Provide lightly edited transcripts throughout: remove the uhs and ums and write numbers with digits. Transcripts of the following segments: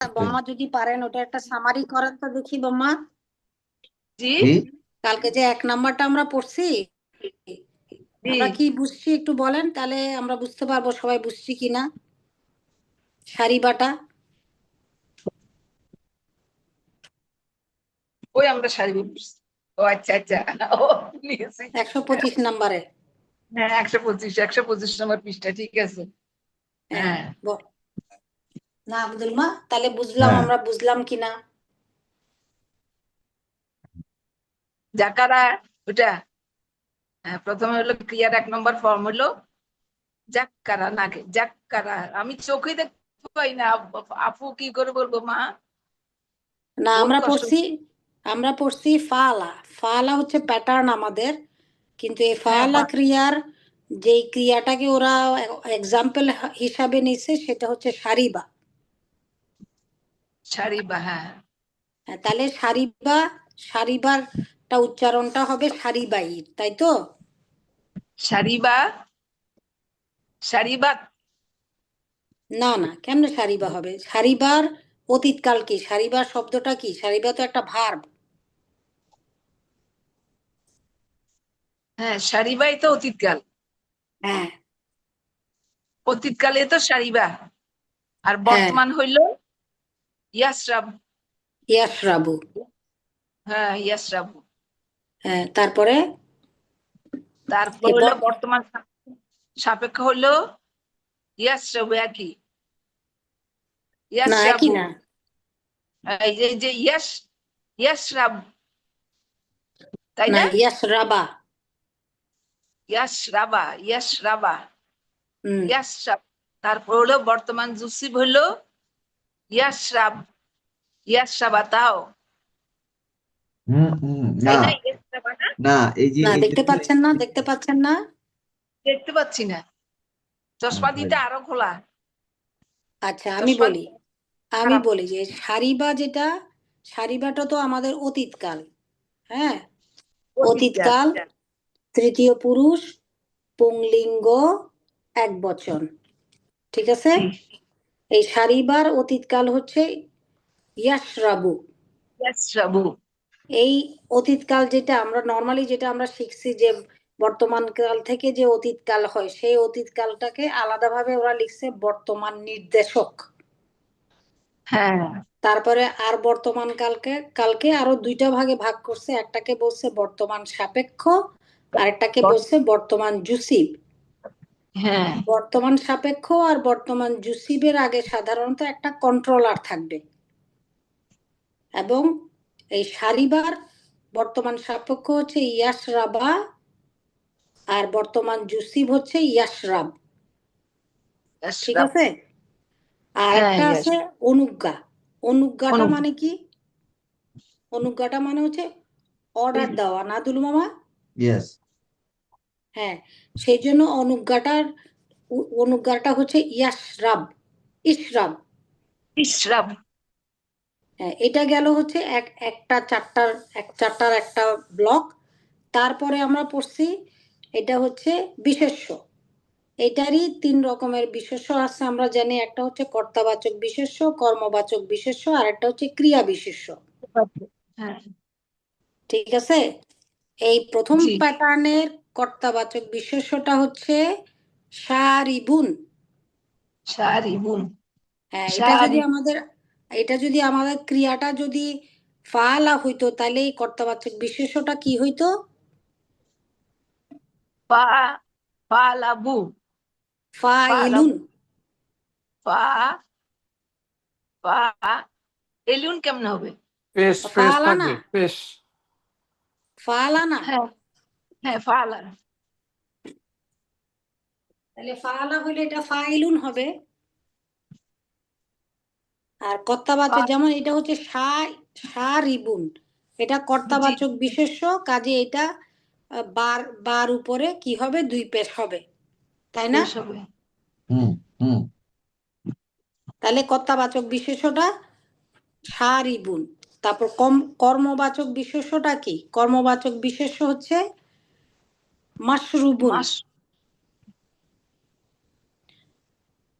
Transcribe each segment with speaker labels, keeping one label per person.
Speaker 1: বোম্মা যদি পারেন ওটা একটা সামারি করেন তো দেখি বোম্মা।
Speaker 2: জি
Speaker 1: কালকে যে 1 নাম্বারটা আমরা পড়ছি
Speaker 2: জি
Speaker 1: আমরা কি বুঝছি একটু বলেন, তাহলে আমরা বুঝতে পারবো সবাই বুঝছি কিনা। সারিবাটা
Speaker 2: ওই আমরা সারি বুঝছি। ও আচ্ছা আচ্ছা ও নিয়েছি
Speaker 1: 125 নাম্বারে।
Speaker 2: হ্যাঁ 125 নম্বর পৃষ্ঠা ঠিক আছে।
Speaker 1: হ্যাঁ
Speaker 2: হ্যাঁ
Speaker 1: না আব্দুল মা, তাহলে বুঝলাম
Speaker 3: হ্যাঁ
Speaker 1: আমরা বুঝলাম কিনা।
Speaker 2: যাকারা ওটা প্রথমে হলো ক্রিয়ার 1 নম্বর ফর্ম হলো যাক্কারা নাকে যাক্কারা। আমি চোখে দেখতে পাই না, আপু কি করে বলবো মা?
Speaker 1: না
Speaker 2: বহুত
Speaker 1: আমরা
Speaker 2: কষ্ট।
Speaker 1: পড়ছি, আমরা পড়ছি ফালা। ফালা হচ্ছে প্যাটার্ন আমাদের, কিন্তু এই
Speaker 2: হ্যাঁ
Speaker 1: ফালা ক্রিয়ার যে ক্রিয়াটাকে ওরা এক্সাম্পল হিসাবে নিছে সেটা হচ্ছে সারিবা।
Speaker 2: সারি বা হ্যাঁ
Speaker 1: তাহলে সারিবারটা উচ্চারণটা হবে সারিবাই, তাই তো?
Speaker 2: সারি বা সারি বা
Speaker 1: না না, কেমনে সারিবা হবে? সারিবার অতীতকাল কি? সারিবার শব্দটা কি? সারিবা তো একটা ভার্ব।
Speaker 2: হ্যাঁ সারিবাই তো অতীতকাল,
Speaker 1: হ্যাঁ
Speaker 2: অতীতকালে তো সারিবা। আর
Speaker 1: হ্যাঁ
Speaker 2: বর্তমান হইলো ইয়াসরাব।
Speaker 1: ইয়াশরাবু।
Speaker 2: হ্যাঁ ইয়াসরাব।
Speaker 1: হ্যাঁ তারপরে
Speaker 2: তারপর হলো বর্তমান সাপেক্ষ হলো ইয়াসরাবু একই
Speaker 1: না একই
Speaker 2: ইয়াসরাবু।
Speaker 1: না,
Speaker 2: এই যে ইয়াসরাব তাই
Speaker 1: না
Speaker 2: না?
Speaker 1: ইয়াশরাবা।
Speaker 2: ইয়াসরাবা
Speaker 1: হুম
Speaker 2: ইয়াসরাব। তারপর হলো বর্তমান জুসিব হলো ইয়াসরাব ইয়াসরাবা তাও
Speaker 3: না
Speaker 2: তাই না? ইয়াসরাবা না?
Speaker 3: না এই যে
Speaker 1: না,
Speaker 3: এই
Speaker 1: দেখতে পাচ্ছেন না, দেখতে পাচ্ছেন না।
Speaker 2: দেখতে পাচ্ছি না, চশমা দিতে আরো খোলা।
Speaker 1: আচ্ছা
Speaker 2: চশমা
Speaker 1: আমি
Speaker 2: খারাপ।
Speaker 1: বলি যে সারিবা যেটা, সারিবাটা তো আমাদের অতীতকাল। হ্যাঁ
Speaker 2: অতীতকাল
Speaker 1: অতীতকাল, তৃতীয় পুরুষ, পুংলিঙ্গ, একবচন। ঠিক আছে?
Speaker 2: জি
Speaker 1: এই সারিবার অতীতকাল হচ্ছে ইয়াশরাবু।
Speaker 2: ইয়াসরাবু
Speaker 1: এই অতীতকাল যেটা আমরা নর্মালি যেটা আমরা শিখছি যে বর্তমান কাল থেকে যে অতীতকাল হয়, সেই অতীতকালটাকে আলাদাভাবে ওরা লিখছে বর্তমান নির্দেশক।
Speaker 2: হ্যাঁ
Speaker 1: তারপরে আর বর্তমান কালকে আরো 2টা ভাগে ভাগ করছে, একটাকে বলছে বর্তমান সাপেক্ষ, আরেকটাকে বলছে বর্তমান জুসিব।
Speaker 2: হ্যাঁ
Speaker 1: বর্তমান সাপেক্ষ আর বর্তমান জুসিবের আগে সাধারণত একটা কন্ট্রোলার থাকবে, এবং এই সারিবার বর্তমান সাপেক্ষ হচ্ছে ইয়াশরাবা আর বর্তমান জুসিব হচ্ছে ইয়াশরাব। ঠিক
Speaker 2: ইয়াসরাব
Speaker 1: আছে? আর
Speaker 2: হ্যাঁ
Speaker 1: একটা আছে অনুজ্ঞা। অনুজ্ঞাটা মানে কি? অনুজ্ঞাটা মানে হচ্ছে অর্ডার দেওয়া, না দুলু মামা?
Speaker 3: ইয়েস
Speaker 1: হ্যাঁ, সেই জন্য অনুজ্ঞাটা হচ্ছে ইয়াশরাব, ইশরাব।
Speaker 2: ইসরাব
Speaker 1: হ্যাঁ, এটা গেল হচ্ছে একটা চারটার একটা ব্লক। তারপরে আমরা পড়ছি এটা হচ্ছে বিশেষ্য। এটারই 3 রকমের বিশেষ্য আছে আমরা জানি। একটা হচ্ছে কর্তাবাচক বিশেষ্য, কর্মবাচক বিশেষ্য, আর একটা হচ্ছে ক্রিয়া বিশেষ্য।
Speaker 2: হ্যাঁ
Speaker 1: ঠিক আছে? এই প্রথম
Speaker 2: জি
Speaker 1: প্যাটার্নের কর্তাবাচক বিশেষ্যটা হচ্ছে সারিবুন।
Speaker 2: সারিবুন
Speaker 1: হ্যাঁ,
Speaker 2: সারি
Speaker 1: এটা যদি আমাদের ক্রিয়াটা যদি ফালা হইতো, তাহলে এই কর্তাবাচক বিশেষ্যটা কি হইতো?
Speaker 2: পা পালাবু
Speaker 1: ফাইলুন।
Speaker 2: পালাবু পা পা এলুন কেমন হবে?
Speaker 4: পেশ পেশ
Speaker 1: ফালা না,
Speaker 4: থাকবে পেশ।
Speaker 1: ফালা না।
Speaker 2: হ্যাঁ হ্যাঁ ফালা
Speaker 1: তাহলে ফালা হইলে এটা ফাইলুন হবে। আর কর্তাবাচক যেমন এটা হচ্ছে সারিবুন, এটা
Speaker 2: জি
Speaker 1: কর্তাবাচক বিশেষ্য, কাজে এটা বার উপরে কি হবে? 2 পেশ হবে, তাই না?
Speaker 2: বেশ হবে।
Speaker 3: হুম হুম
Speaker 1: তাহলে কর্তাবাচক বিশেষ্যটা সারিবুন। তারপর কর্মবাচক বিশেষ্যটা কি? কর্মবাচক বিশেষ্য হচ্ছে মাশরুবুন।
Speaker 2: মাস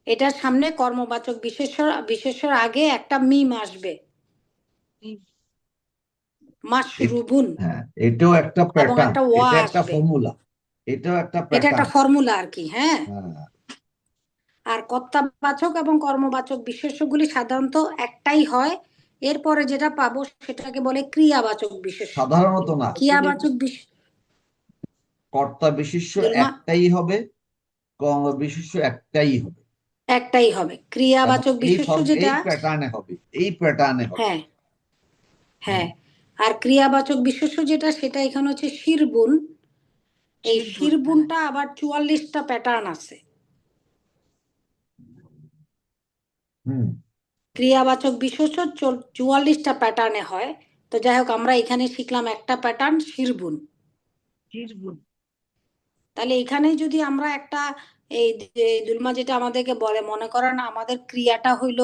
Speaker 1: এটার সামনে কর্মবাচক বিশেষ্যর আগে একটা মিম আসবে, মাশরুবুন,
Speaker 3: হ্যাঁ, এটাও একটা
Speaker 1: এবং
Speaker 3: প্যাটার্ন,
Speaker 1: একটা ওয়া
Speaker 3: এটা একটা
Speaker 1: আসবে।
Speaker 3: ফর্মুলা, এটাও একটা
Speaker 1: এটা একটা
Speaker 3: প্যাটার্ন।
Speaker 1: ফর্মুলা আর কি। হ্যাঁ,
Speaker 3: হ্যাঁ,
Speaker 1: আর কর্তাবাচক এবং কর্মবাচক বিশেষ্যগুলি সাধারণত একটাই হয়। এরপরে যেটা পাবো সেটাকে বলে ক্রিয়াবাচক বিশেষ্য।
Speaker 3: সাধারণত না,
Speaker 1: ক্রিয়াবাচক
Speaker 3: কর্তা বিশেষ্য
Speaker 1: দুলমা
Speaker 3: একটাই হবে, কর্ম বিশেষ্য একটাই হবে,
Speaker 1: একটাই হবে।
Speaker 3: এবং
Speaker 1: ক্রিয়াবাচক
Speaker 3: এই
Speaker 1: বিশেষ্য
Speaker 3: ফর্ম
Speaker 1: যেটা,
Speaker 3: এই প্যাটার্নে হবে, এই প্যাটার্নে হবে।
Speaker 1: হ্যাঁ হ্যাঁ, আর ক্রিয়াবাচক বিশেষ্য যেটা সেটা এখানে হচ্ছে শিরবুন। এই
Speaker 2: শিরবুন,
Speaker 1: শিরবুনটা আবার 44টা প্যাটার্ন আছে।
Speaker 3: হুম,
Speaker 1: ক্রিয়াবাচক বিশেষ্য 44টা প্যাটার্নে হয়। তো যাই হোক, আমরা এখানে শিখলাম একটা প্যাটার্ন শিরবুন।
Speaker 2: শিরবুন।
Speaker 1: তাহলে এখানে যদি আমরা একটা, এই যে দুলমা যেটা আমাদেরকে বলে, মনে করেন আমাদের ক্রিয়াটা হইল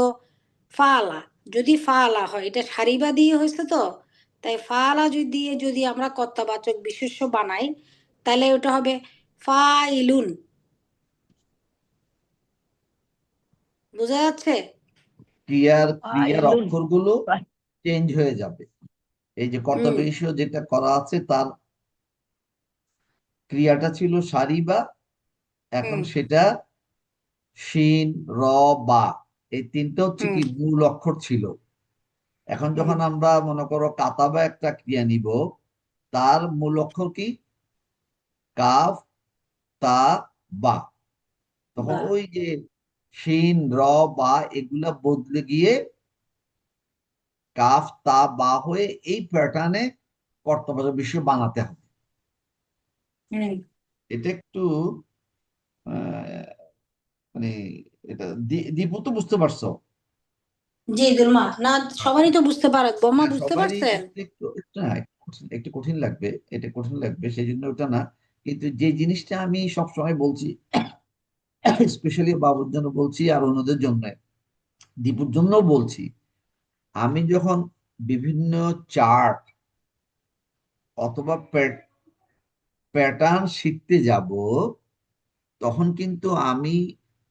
Speaker 1: ফালা, যদি ফালা হয়, এটা সারিবা দিয়ে হয়েছে তো, তাই ফালা যদি দিয়ে যদি আমরা কর্তাবাচক বিশেষ্য বানাই, তাহলে ওটা হবে ফাইলুন। বোঝা যাচ্ছে?
Speaker 3: ক্রিয়ার
Speaker 2: ফাইলুন।
Speaker 3: অক্ষরগুলো চেঞ্জ হয়ে যাবে। এই যে কর্তা
Speaker 1: হুম
Speaker 3: বিশেষ্য যেটা করা আছে তার ক্রিয়াটা ছিল সারিবা, এখন
Speaker 1: হুম
Speaker 3: সেটা শিন, র, বা, এই তিনটা হচ্ছে
Speaker 1: হুম
Speaker 3: কি মূল অক্ষর ছিল। এখন
Speaker 1: হুম
Speaker 3: যখন আমরা মনে করো কাতাবা একটা ক্রিয়া নিব, তার মূল অক্ষর কি? কাফ, তা, বা। তখন
Speaker 1: বা,
Speaker 3: ওই যে শিন, র, বা এগুলা বদলে গিয়ে কাফ, তা, বা হয়ে এই প্যাটার্নে কর্তব্য বিষয় বানাতে হবে।
Speaker 1: হুম।
Speaker 3: এটা একটু মানে এটা দীপু তো বুঝতে পারছো?
Speaker 1: জি দুলমা, না
Speaker 3: আচ্ছা,
Speaker 1: সবারই তো বুঝতে পারে, বোমা
Speaker 3: হ্যাঁ,
Speaker 1: বুঝতে
Speaker 3: সবারই
Speaker 1: পারছেন?
Speaker 3: বুঝতে একটু একটু না, একটু কঠিন লাগবে, এটা কঠিন লাগবে, সেই জন্য ওটা না। কিন্তু যে জিনিসটা আমি সব সময় বলছি, স্পেশালি বাবুর জন্য বলছি আর অন্যদের জন্য, দীপুর জন্য বলছি, আমি যখন বিভিন্ন চার্ট অথবা প্যাটার্ন শিখতে যাব, তখন কিন্তু আমি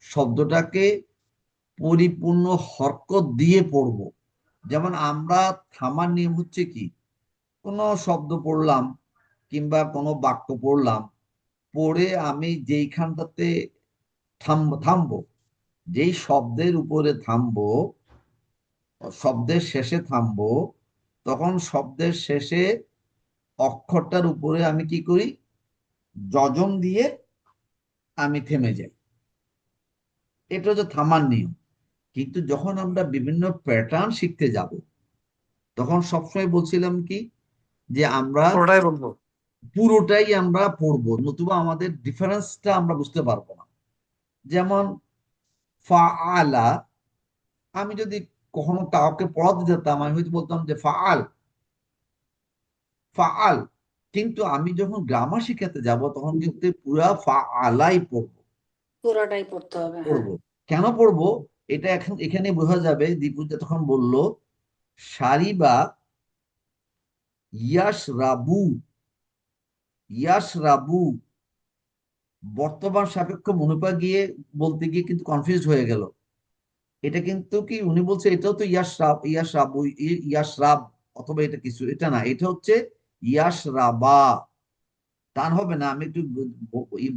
Speaker 3: শব্দটাকে পরিপূর্ণ হরকত দিয়ে পড়ব। যেমন আমরা থামার নিয়ম হচ্ছে কি, কোনো শব্দ পড়লাম কিংবা কোনো বাক্য পড়লাম, পড়ে আমি যেইখানটাতে থামবো, যেই শব্দের উপরে থামবো, শব্দের শেষে থামবো, তখন শব্দের শেষে অক্ষরটার উপরে আমি কি করি, যজম দিয়ে আমি থেমে যাই। এটা হচ্ছে থামার নিয়ম। কিন্তু যখন আমরা বিভিন্ন প্যাটার্ন শিখতে যাব, তখন সবসময় বলছিলাম কি, যে আমরা
Speaker 4: পুরোটাই বলবো।
Speaker 3: পুরোটাই আমরা পড়বো, নতুবা আমাদের ডিফারেন্সটা আমরা বুঝতে পারবো না। যেমন ফাআলা, আমি যদি কখনো কাউকে পড়াতে যেতাম, আমি হয়তো বলতাম যে ফাআল, ফাআল। কিন্তু আমি যখন গ্রামার শিখাতে যাব, তখন কিন্তু পুরা ফাআলাই পড়বো,
Speaker 1: পুরোটাই পড়তে হবে। হ্যাঁ,
Speaker 3: পড়বো। কেন পড়বো? এটা এখন এখানে বোঝা যাবে। দীপু তখন বলল সারিবা, ইয়াস রাবু, ইয়াস রাবু, বর্তমান সাপেক্ষ মনুপা গিয়ে বলতে গিয়ে কিন্তু কনফিউজ হয়ে গেল। এটা কিন্তু কি উনি বলছে এটাও তো ইয়াস রাব, ইয়াস রাবু, ইয়াস রাব, অথবা এটা কিছু, এটা না, এটা হচ্ছে ইয়াস রাবা। টান হবে না, আমি একটু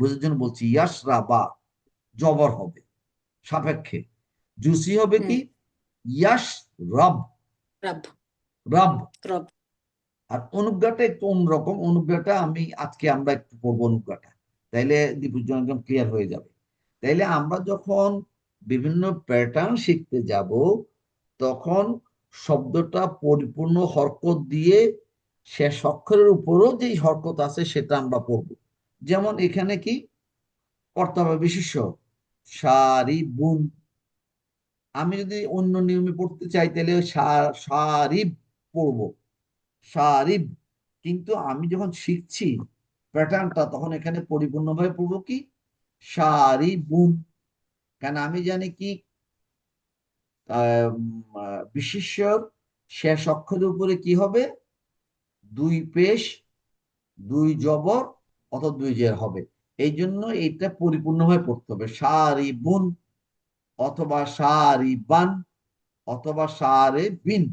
Speaker 3: বোঝার জন্য বলছি, ইয়াস রাবা জবর হবে সাপেক্ষে, জুসি হবে
Speaker 1: হুম।
Speaker 3: কি ইয়াস রব,
Speaker 1: রব,
Speaker 3: রব।
Speaker 1: রব।
Speaker 3: আর অনুজ্ঞাটা একটু অন্যরকম, অনুজ্ঞাটা আমি আজকে আমরা একটু পড়বো অনুজ্ঞাটা, তাইলে দীপুর জন্য একদম ক্লিয়ার হয়ে যাবে। তাইলে আমরা যখন বিভিন্ন প্যাটার্ন শিখতে যাব, তখন শব্দটা পরিপূর্ণ হরকত দিয়ে শেষ অক্ষরের উপরও যেই হরকত আছে সেটা আমরা পড়ব। যেমন এখানে কি কর্তব্য বিশেষ্য সারি বুন, আমি যদি অন্য নিয়মে পড়তে চাই তাহলে সারিব পড়বো, সারিব। কিন্তু আমি যখন শিখছি প্যাটার্নটা, তখন এখানে পরিপূর্ণভাবে পড়বো কি সারিবুন। কারণ আমি জানি কি বিশেষ্যর শেষ অক্ষরের উপরে কি হবে, দুই পেশ, দুই জবর অথবা দুই জের হবে। এই জন্য এটা পরিপূর্ণভাবে পড়তে হবে সারিবুন, অথবা সারিবান অথবা সারেবিন।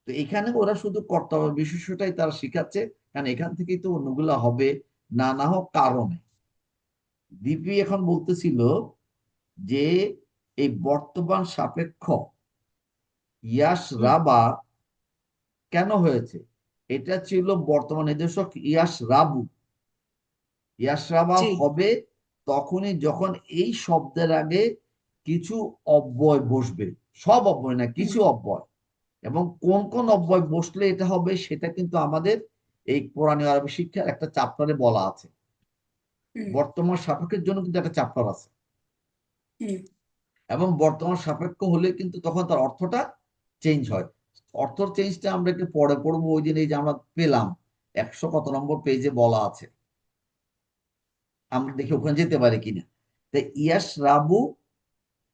Speaker 3: তো এখানে ওরা শুধু কর্তব্য বিশেষটাই তারা শিখাচ্ছে, কারণ এখান থেকেই তো অন্যগুলা হবে নানা হোক কারণে। দীপি এখন বলতেছিল যে এই বর্তমান সাপেক্ষ ইয়াস রাবা কেন হয়েছে। এটা ছিল বর্তমান নির্দেশক ইয়াস রাবু। ইয়াস রাবা
Speaker 2: জি
Speaker 3: হবে তখনই যখন এই শব্দের আগে কিছু অব্যয় বসবে, সব অব্যয় না, কিছু অব্যয়। এবং কোন কোন অব্যয় বসলে এটা হবে সেটা কিন্তু আমাদের এই কোরআনী আরবি শিক্ষার একটা চ্যাপ্টারে বলা আছে। বর্তমান সাপেক্ষের জন্য কিন্তু একটা চ্যাপ্টার আছে, এবং বর্তমান সাপেক্ষ হলে কিন্তু তখন তার অর্থটা চেঞ্জ হয়। অর্থ চেঞ্জটা আমরা একটু পরে পড়বো। ওই দিন এই যে আমরা পেলাম 100 কত নম্বর পেজে বলা আছে, আমরা দেখি ওখানে যেতে পারি কিনা। তাই ইয়াস রাবু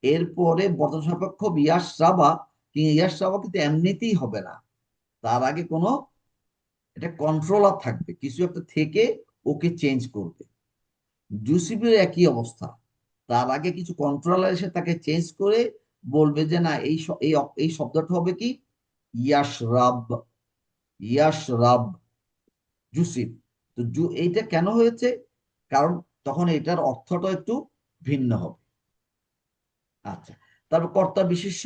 Speaker 3: এরপরে বর্তমান সাপেক্ষ ইয়াস রাবা, কিন্তু ইয়াস রাবা কিন্তু এমনিতেই হবে না, তার আগে কোনো এটা কন্ট্রোলার থাকবে, কিছু একটা থেকে ওকে চেঞ্জ করবে। জুসিফের একই অবস্থা, তার আগে কিছু কন্ট্রোলার এসে তাকে চেঞ্জ করে বলবে যে না এই শব্দটা হবে কি ইয়াশরাব, ইয়াশরাব জুসিফ। তো এইটা কেন হয়েছে, কারণ তখন এটার অর্থটা একটু ভিন্ন হবে। আচ্ছা, তারপর কর্তা বিশেষ্য,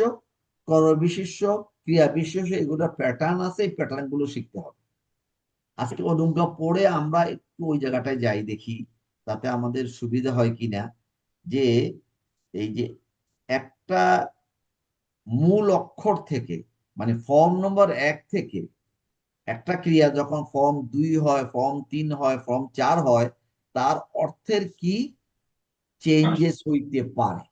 Speaker 3: কর বিশেষ্য, ক্রিয়া বিশেষ্য, এগুলোর প্যাটার্ন আছে, এই প্যাটার্ন গুলো শিখতে হবে। আজকে অনুজ্ঞা পড়ে আমরা একটু ওই জায়গাটায় যাই, দেখি তাতে আমাদের সুবিধা হয় কিনা। যে এই যে একটা মূল অক্ষর থেকে, মানে ফর্ম নম্বর 1 থেকে একটা ক্রিয়া যখন ফর্ম 2 হয়, ফর্ম 3 হয়, ফর্ম 4 হয়, তার অর্থের কি চেঞ্জেস হইতে পারে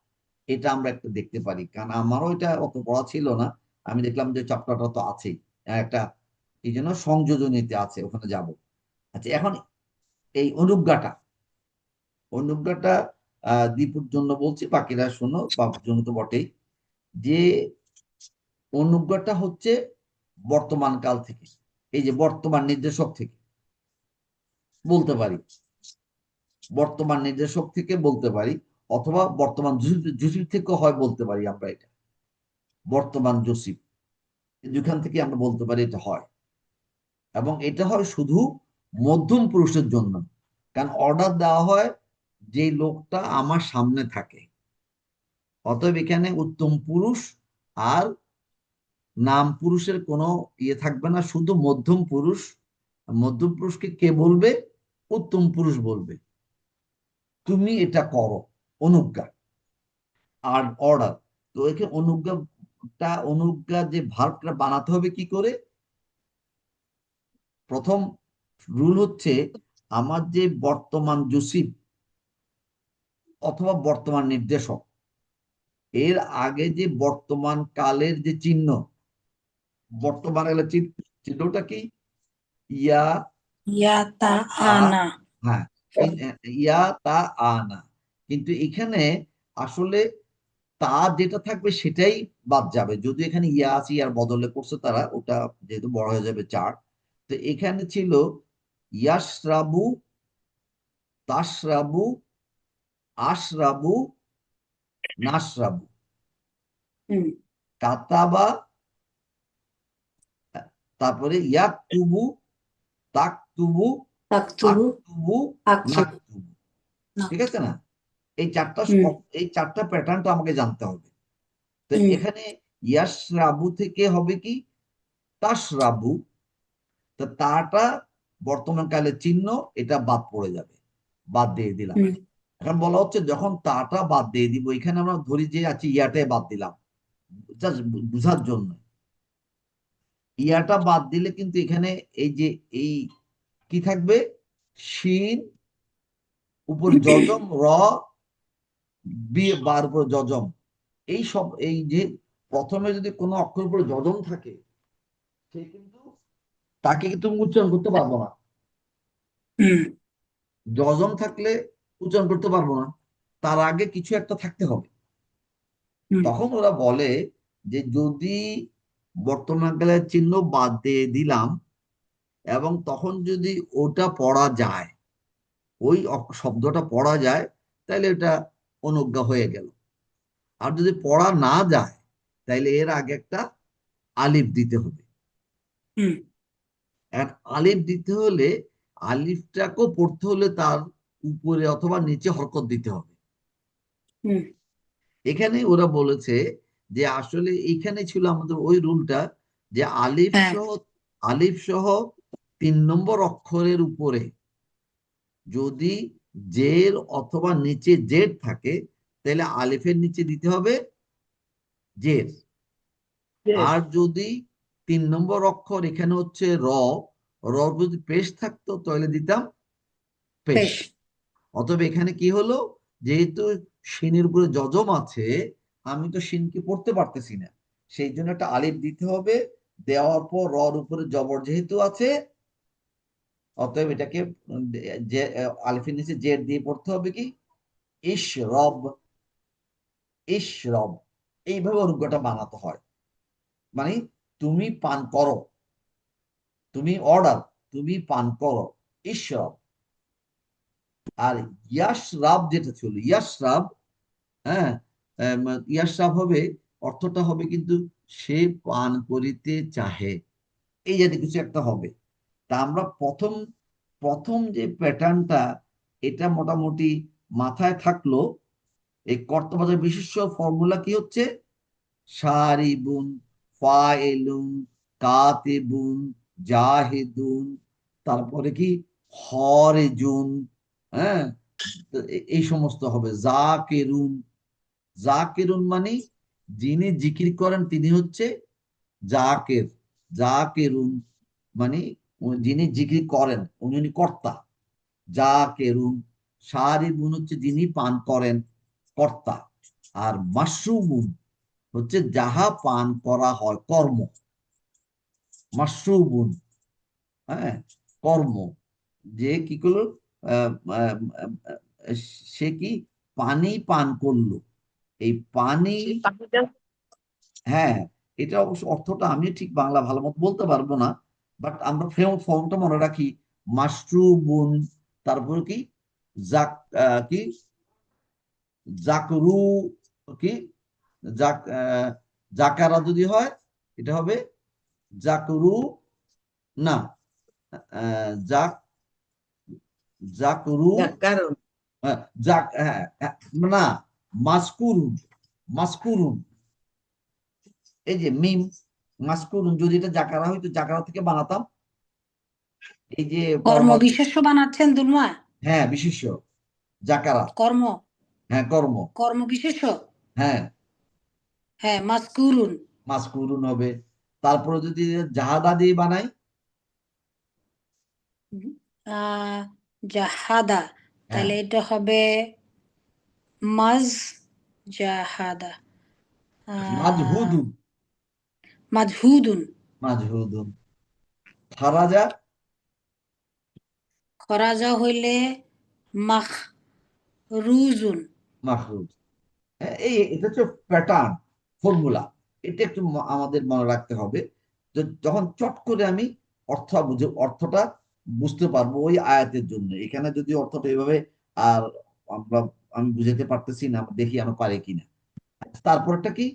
Speaker 3: এটা আমরা একটু দেখতে পারি। কারণ আমারও এটা অত পড়া ছিল না, আমি দেখলাম যে চ্যাপ্টারটা তো আছেই, একটা এই জন্য সংযোজনীতে আছে, ওখানে যাব। আচ্ছা, এখন এই অনুজ্ঞাটা দীপুর জন্য বলছি, বাকিরা শোনো, বাবুর জন্য তো বটেই। যে অনুজ্ঞাটা হচ্ছে বর্তমান কাল থেকে, এই যে বর্তমান নির্দেশক থেকে বলতে পারি, বর্তমান নির্দেশক থেকে বলতে পারি, অথবা বর্তমান জসিফ থেকেও হয় বলতে পারি আমরা। এটা বর্তমান জসিফ, যেখান থেকে আমরা বলতে পারি এটা হয়। এবং এটা হয় শুধু মধ্যম পুরুষের জন্য, কারণ অর্ডার দেওয়া হয় যে লোকটা আমার সামনে থাকে। অতএব এখানে উত্তম পুরুষ আর নাম পুরুষের কোনো ইয়ে থাকবে না, শুধু মধ্যম পুরুষ। মধ্যম পুরুষকে কে বলবে? উত্তম পুরুষ বলবে, তুমি এটা করো, অনুজ্ঞা আর অর্ডার। তো এখানে অনুজ্ঞা যে ভার্বটা বানাতে হবে কি করে। প্রথম রুল হচ্ছে আমার যে বর্তমান জসিম অথবা বর্তমান নির্দেশক, এর আগে যে বর্তমান কালের যে চিহ্ন, বর্তমান কালের চিহ্নটা কি? ইয়া
Speaker 1: ইয়া তা
Speaker 3: আ,
Speaker 1: আনা।
Speaker 3: হ্যাঁ, ইয়া তা আনা। কিন্তু এখানে আসলে তা যেটা থাকবে সেটাই বাদ যাবে, যদি এখানে ইয়া আছে, ইয়ার বদলে করছে তারা, ওটা যেহেতু বড় হয়ে যাবে 4। তো এখানে ছিল ইয়াশরাবু, তাশরাবু, আশরাবু, নাশরাবু, কাতাবা, তারপরে ইয়াকতুবু, তাকতুবু,
Speaker 1: তাকতুবু,
Speaker 3: আকতুবু,
Speaker 1: আকতুবু,
Speaker 3: নাকতুবু। ঠিক আছে না? এই চারটা
Speaker 1: হুম
Speaker 3: এই চারটা প্যাটার্নটা আমাকে জানতে হবে। তো
Speaker 1: হুম
Speaker 3: এখানে ইয়াশরাবু থেকে হবে কি তাশরাবু। তো তাটা বর্তমান কালের চিহ্ন, এটা বাদ পড়ে যাবে, বাদ দিয়ে দিলাম।
Speaker 1: হুম
Speaker 3: এখন বলা হচ্ছে যখন তাটা বাদ দিয়ে দিব, এখানে আমরা ধরি যে আছে ইয়াটাই বাদ দিলাম, জাস্ট বুঝার জন্য। ইয়াটা বাদ দিলে কিন্তু এখানে এই যে এই কি থাকবে, শিন উপর জজম, র বার উপর জজম। এই সব এই যে প্রথমে যদি কোনো অক্ষর উপরে জজম থাকে, সে কিন্তু তাকে কিন্তু উচ্চারণ করতে পারবো না।
Speaker 1: হুম
Speaker 3: জজম থাকলে উচ্চারণ করতে পারবো না, তার আগে কিছু একটা থাকতে হবে।
Speaker 1: হুম
Speaker 3: তখন ওরা বলে যে যদি বর্তমান কালের চিহ্ন বাদ দিয়ে দিলাম, এবং তখন যদি ওটা পড়া যায়, ওই শব্দটা পড়া যায়, তাহলে এটা অনুজ্ঞা হয়ে গেল। আর যদি পড়া না যায় তাইলে এর আগে একটা আলিফ দিতে হবে।
Speaker 1: হুম
Speaker 3: আর আলিফ দিতে হলে আলিফটাকেও পড়তে হলে তার উপরে অথবা নিচে হরকত দিতে হবে।
Speaker 1: হুম
Speaker 3: এখানে ওরা বলেছে যে আসলে এখানে ছিল আমাদের ওই রুলটা যে
Speaker 1: হ্যাঁ
Speaker 3: আলিফ সহ 3 নম্বর অক্ষরের উপরে যদি জের অথবা নিচে জেড থাকে তাহলে আলিফের নিচে দিতে হবে জের। আর যদি 3 নম্বর অক্ষর এখানে হচ্ছে র, র যদি পেশ থাকতো তাহলে দিতাম পেশ।
Speaker 1: বেশ
Speaker 3: অতএব এখানে কি হলো, যেহেতু শিনের উপরে যজম আছে, আমি তো শিনকে পড়তে পারতেছি না, সেই জন্য একটা আলিফ দিতে হবে। দেওয়ার পর রর উপরে জবর যেহেতু আছে, অতএব এটাকে যে আলিফের নিচে জের দিয়ে পড়তে হবে কি ইশরব, ইশরব। এইভাবে অনুজ্ঞাটা বানাতে হয়, মানে তুমি পান করো, তুমি অর্ডার, তুমি পান করো, ইশরব। আর ইয়াশরাব যেটা ছিল ইয়াশরাব, হ্যাঁ, ইয়াশরাব হবে, অর্থটা হবে কিন্তু সে পান করিতে চাহে, এই জাতীয় কিছু একটা হবে। তা আমরা প্রথম প্রথম যে প্যাটার্নটা, এটা মোটামুটি মাথায় থাকলো। এই কর্তবাজার বিশিষ্ট ফর্মুলা কি হচ্ছে সারিবুন, ফাইলুন, কাতিবুন, জাহিদুন, তারপরে কি হরেজুন, হ্যাঁ, এই সমস্ত হবে। জাকিরুন, জাকিরুন মানে যিনি জিকির করেন তিনি হচ্ছে জাকের, জাকেরুন মানে যিনি জিকির করেন উনি কর্তা, জাকেরুন। সারিবুন হচ্ছে যিনি পান করেন, কর্তা। আর মাশরুবুন হচ্ছে যাহা পান করা হয়, কর্ম, মাশরুবুন, হ্যাঁ, কর্ম। যে কি করলো, সে কি পানি পান করলো, এই পানি, হ্যাঁ, এটা অবশ্য অর্থটা আমি ঠিক বাংলা ভালো মতো বলতে পারবো না, বাট আমরা ফর্মটা মনে রাখি, মাশরুবুন, তারপর কি জাক, কি জাকরু, কি জাক, জাকারা যদি হয় এটা হবে জাকরু, না, জাক, জাকরু,
Speaker 4: কারণ
Speaker 3: জাক, না, মাসকুরুন, মাসকুরুন, এই যে মিম, মাসকুরুন, যদি এটা জাকারা হইতো জাকারা থেকে বানাতাম, এই যে
Speaker 1: কর্ম বিশেষ্য বানাচ্ছেন দুলমা,
Speaker 3: হ্যাঁ বিশেষ্য, জাকারা,
Speaker 1: কর্ম,
Speaker 3: হ্যাঁ কর্ম,
Speaker 1: কর্ম বিশেষ্য,
Speaker 3: হ্যাঁ
Speaker 1: হ্যাঁ মাসকুরুন,
Speaker 3: মাসকুরুন হবে। তারপরে যদি জাহাদা দিয়ে বানাই,
Speaker 1: জাহাদা,
Speaker 3: হ্যাঁ,
Speaker 1: তাহলে এটা হবে মাজ জাহাদা,
Speaker 3: মাজহুদুন,
Speaker 1: মাজহুদুন,
Speaker 3: মাজহুদুন। খারাজা,
Speaker 1: খরাজা হইলে মাখ রুজুন।
Speaker 3: মাখরুজ। এই এটা হচ্ছে প্যাটার্ন, ফর্মুলা, এটা একটু আমাদের মনে রাখতে হবে। যখন চট করে আমি অর্থটা বুঝতে পারবো ওই আয়াতের জন্য, এখানে যদি অর্থটা এইভাবে আর আমরা আমি বুঝাতে পারতেছি না, দেখি আমি পারি কিনা। তারপরটা কি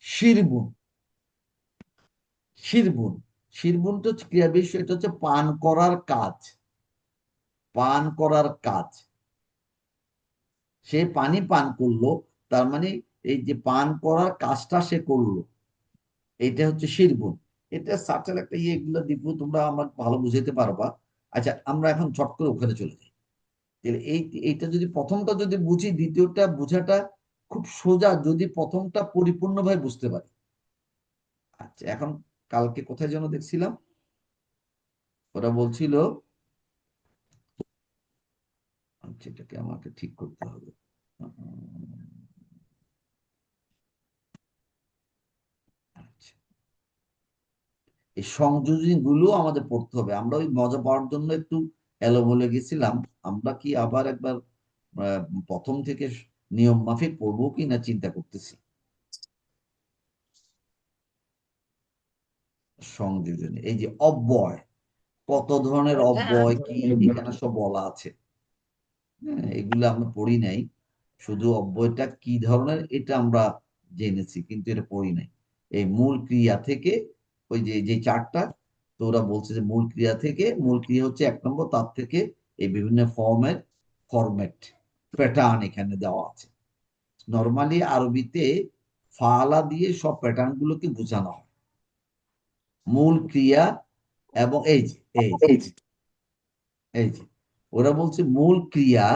Speaker 3: শিরবুন, শিরবুন, শিরবুন তো হচ্ছে ক্রিয়া বিশেষ্য, এটা হচ্ছে পান করার কাজ, পান করার কাজ। সে পানি পান করলো, তার মানে এই যে পান করার কাজটা সে করলো, এটা হচ্ছে শিরবুন। এটা সার্চের একটা এগুলো দিব, তোমরা আমার ভালো বুঝাতে পারবা। আচ্ছা, আমরা এখন চট করে ওখানে চলে যাই। এইটা যদি প্রথমটা যদি বুঝি, দ্বিতীয়টা বোঝাটা খুব সোজা যদি প্রথমটা পরিপূর্ণভাবে বুঝতে পারি। আচ্ছা, এখন কালকে কোথায় যেন দেখছিলাম, ওরা বলছিল, আচ্ছা এটাকে আমাকে ঠিক করতে হবে। আচ্ছা, এই সংযোজন গুলো আমাদের পড়তে হবে, আমরা ওই মজা পাওয়ার জন্য একটু এলো বলে গেছিলাম। আমরা কি আবার একবার প্রথম থেকে নিয়ম মাফিক পড়বো কি না চিন্তা করতেছি। সংযোজন, এই যে অব্যয়, কত ধরনের অব্যয় কি এখানে সব বলা আছে, হ্যাঁ, এগুলো আমরা পড়ি নাই, শুধু অব্যয়টা কি ধরনের এটা আমরা জেনেছি, কিন্তু এটা পড়ি নাই। এই মূল ক্রিয়া থেকে ওই যে চারটা, তো ওরা বলছে যে মূল ক্রিয়া থেকে, মূল ক্রিয়া হচ্ছে 1 নম্বর, তার থেকে এই বিভিন্ন ফরম্যাট প্যাটার্ন এখানে দেওয়া আছে। নর্মালি আরবিতে ফালা দিয়ে সব প্যাটার্ন গুলোকে বোঝানো হয়। মূল ক্রিয়া এবং এই যে ওরা বলছে মূল ক্রিয়া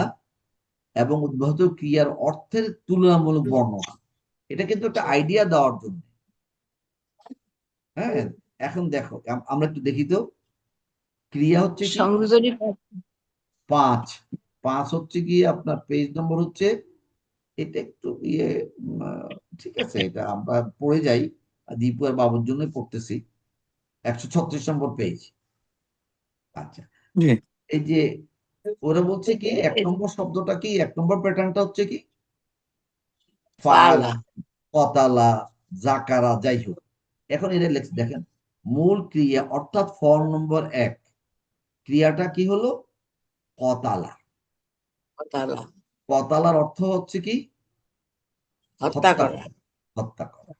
Speaker 3: এবং উদ্ভূত ক্রিয়ার অর্থের তুলনামূলক বর্ণনা। এটা কিন্তু একটা আইডিয়া দেওয়ার জন্য। হ্যাঁ, এখন দেখো আমরা একটু দেখি তো। ক্রিয়া হচ্ছে কি
Speaker 2: সংযোজনী
Speaker 3: 5। 5 হচ্ছে কি আপনার পেজ নম্বর হচ্ছে, এটা একটু ঠিক আছে, এটা আমরা পড়ে যাই, দীপু আর বাবুর জন্য পড়তেছি। 136 নম্বর পেজ। আচ্ছা,
Speaker 4: জি
Speaker 3: এই যে ওরা বলছে কি 1 নম্বর শব্দটা কি, 1 নম্বর প্যাটার্নটা হচ্ছে কি ফালা, কতালা, জাকারা, যাই হোক। এখন এটা লেখছে দেখেন, মূল ক্রিয়া অর্থাৎ ফর্ম নম্বর 1, ক্রিয়াটা কি হলো কতালা। কতালার অর্থ হচ্ছে কি হত্যা করা, হত্যা করা।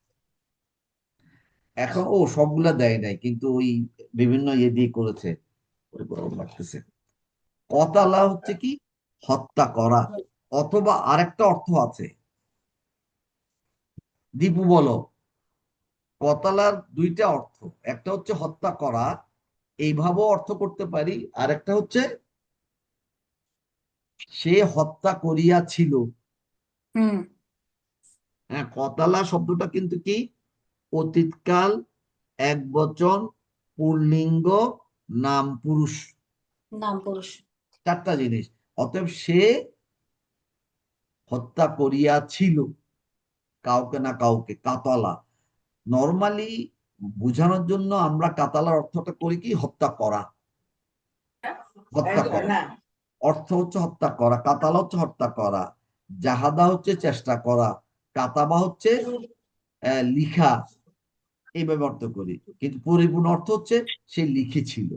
Speaker 3: এখন ও সবগুলা দেয় নাই, কিন্তু ওই বিভিন্ন ইয়ে দিয়ে করেছে, লাগতেছে। কতালা হচ্ছে কি হত্যা করা, অথবা আরেকটা অর্থ আছে। দীপু বলো, কতালার 2টা অর্থ, একটা হচ্ছে হত্যা করা, এইভাবেও অর্থ করতে পারি, আর একটা হচ্ছে সে হত্যা করিয়াছিল।
Speaker 1: হুম,
Speaker 3: হ্যাঁ, কতালা শব্দটা কিন্তু কি অতীতকাল, একবচন, পুল্লিঙ্গ, নাম পুরুষ,
Speaker 1: নাম পুরুষ।
Speaker 3: 4টা জিনিস। অতএব সে হত্যা করিয়াছিল কাউকে না কাউকে। কাতালা নর্মালি বোঝানোর জন্য আমরা কাতালার অর্থটা করি কি হত্যা করা, হত্যা করা অর্থ হচ্ছে হত্যা করা, কাতালা হচ্ছে হত্যা করা, জাহাদা হচ্ছে চেষ্টা করা, কাতাবা হচ্ছে লিখা, এইভাবে অর্থ করি, কিন্তু পরিপূর্ণ অর্থ হচ্ছে সে লিখেছিল।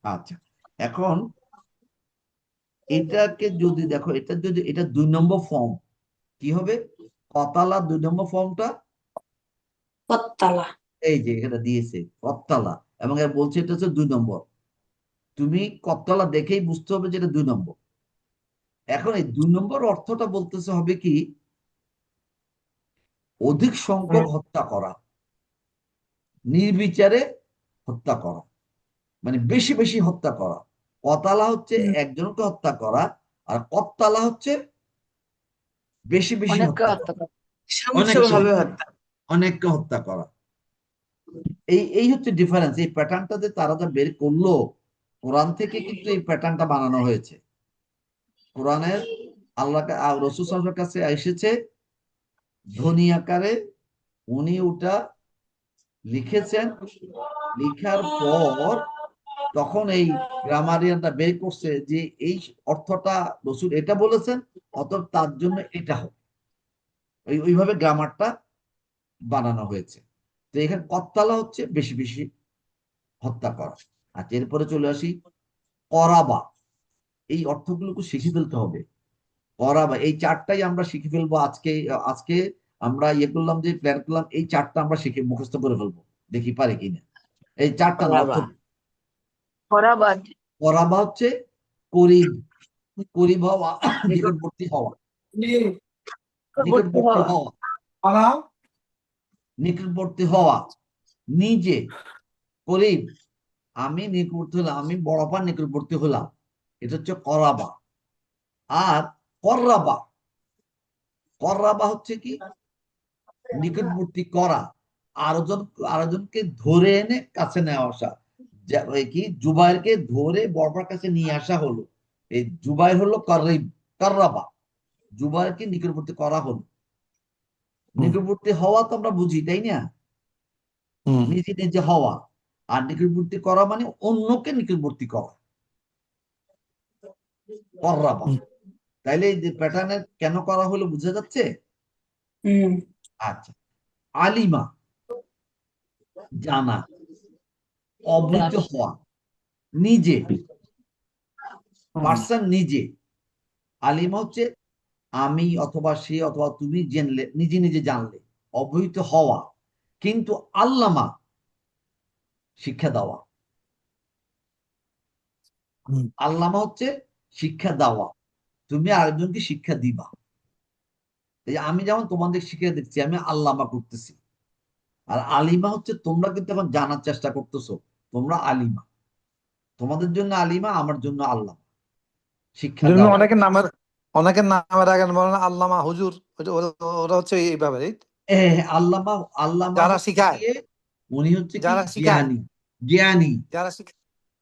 Speaker 3: আচ্ছা, এখন এটাকে যদি দেখো, এটা যদি এটা 2 নম্বর ফর্ম, কি হবে কতালা 2 নম্বর ফর্মটা
Speaker 1: কত্তালা।
Speaker 3: এই যে এখানে দিয়েছে কত্তালা, এবং এর বলছে এটা হচ্ছে 2 নম্বর। তুমি কত্তালা দেখেই বুঝতে হবে যে এটা 2 নম্বর। এখন এই 2 নম্বর অর্থটা বলতেছে হবে কি অধিক সংখ্যক হত্যা করা, নির্বিচারে হত্যা করা, মানে বেশি বেশি হত্যা করা। কতালা হচ্ছে একজনকে হত্যা করা, আর কত্তালা হচ্ছে বেশি বেশি
Speaker 2: অনেককে
Speaker 3: হত্যা
Speaker 2: হত্যা
Speaker 3: করা,
Speaker 2: করে
Speaker 3: অনেককে হত্যা করা। এই হচ্ছে ডিফারেন্স। এই প্যাটার্নটাতে তারা যা বের করলো, কোরআন থেকে কিন্তু এই প্যাটার্নটা বানানো হয়েছে। কোরআনের আল্লাহ রসুল সাল্লাল্লাহু আলাইহি কাছে এসেছে ধ্বনি আকারে, উনি ওটা লিখেছেন, লিখার পর তখন এই গ্রামারিয়ানটা বের করছে যে এই অর্থটা রসুল এটা বলেছেন, অতএব তার জন্য এটা হবে, ওইভাবে গ্রামারটা বানানো হয়েছে। তো এখানে কত্তালা হচ্ছে বেশি বেশি হত্যা করা। আচ্ছা, এরপরে চলে আসি করাবা। এই অর্থগুলোকে শিখে ফেলতে হবে। করাবা, এই 4টাই আমরা শিখে ফেলবো আজকে। আজকে আমরা ইয়ে করলাম, যে প্ল্যান করলাম এই 4টা আমরা শিখে মুখস্থ করে ফেলবো, দেখি পারে কিনা। এই 4টা না, অর্থ
Speaker 2: করাবাদ
Speaker 3: করাবা হচ্ছে করিব, করিব হওয়া, নিকটবর্তী হওয়া, নিকটবর্তী হওয়া, নিকটবর্তী হওয়া, নিজে করিব, আমি নিকটবর্তী হলাম, আমি বড়পার নিকটবর্তী হলাম, এটা হচ্ছে করাবা। আর কররাবা, কররাবা হচ্ছে কি নিকটবর্তী করা, আরেকজনকে ধরে এনে কাছে নেওয়া আসা। কি জুবাইরকে ধরে বড়পার কাছে নিয়ে আসা হলো, এই জুবাইর হলো কররাবা, জুবাইরকে নিকটবর্তী করা হলো। নিকটবর্তী হওয়া তো আমরা বুঝি, তাই না, নিজে নিজে হওয়া। আর নিকটবর্তী করা মানে অন্যকে নিকটবর্তী করা, কররাবা। তাইলে এই যে প্যাটার্নে কেন করা হলো বুঝা যাচ্ছে। আচ্ছা, আলিমা জানা, অবহিত হওয়া, নিজে, পার্সন নিজে। আলিমা হচ্ছে আমি অথবা সে অথবা তুমি জেনলে, নিজে নিজে জানলে, অবহিত হওয়া। কিন্তু আল্লামা শিক্ষা দেওয়া, আল্লামা হচ্ছে শিক্ষা দেওয়া, তুমি আরেকজনকে শিক্ষা দিবা। এই যে আমি যেমন তোমাদের শিক্ষা দিচ্ছি, আমি আল্লামা করতেছি। আর আলিমা হচ্ছে তোমরা কিন্তু এখন জানার চেষ্টা করতেছো, তোমরা আলিমা, তোমাদের জন্য আলিমা, আমার জন্য আল্লামা, শিক্ষা
Speaker 4: যেমন
Speaker 3: দেওয়া।
Speaker 4: অনেকের নামের আগে বলেন আল্লামা হুজুর, ওরা হচ্ছে এইভাবে right?
Speaker 3: আল্লামা, আল্লামা
Speaker 4: যারা
Speaker 3: হচ্ছে
Speaker 4: শিখায়,
Speaker 3: গিয়ে উনি হচ্ছে কি
Speaker 4: যারা শিখায়,
Speaker 3: জ্ঞানী, জ্ঞানী,
Speaker 4: যারা